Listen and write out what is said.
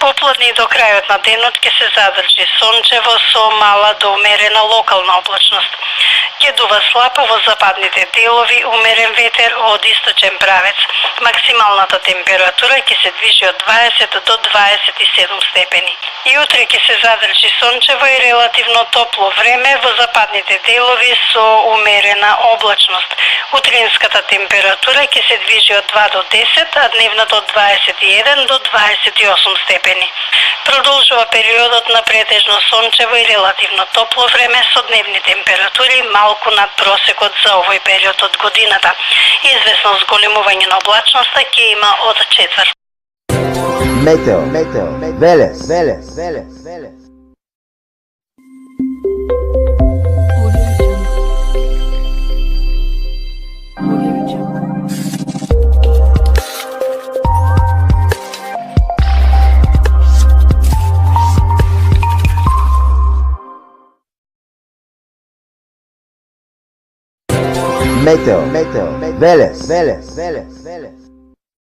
Popodne i do крајот на денот ќе се задржи сончево со мала до умерена локална облачност. Ќе дува слаба во западните делови, умерен ветер од источен правец. Максималната температура ќе се движи од 20 до 27 степени. И утре ќе се задржи сончево и релативно топло време во западните делови со умерена облачност. Утринската температура ќе се движи од 2 до 10, а дневната од 21 до 28 степени. Продолжува периодот на претежно сончево и релативно топло време со дневни температури малку над просекот за овој период од годината. Известно зголемување на облачноста ќе има од четврт. Метео, Велес. Meteo, Veles.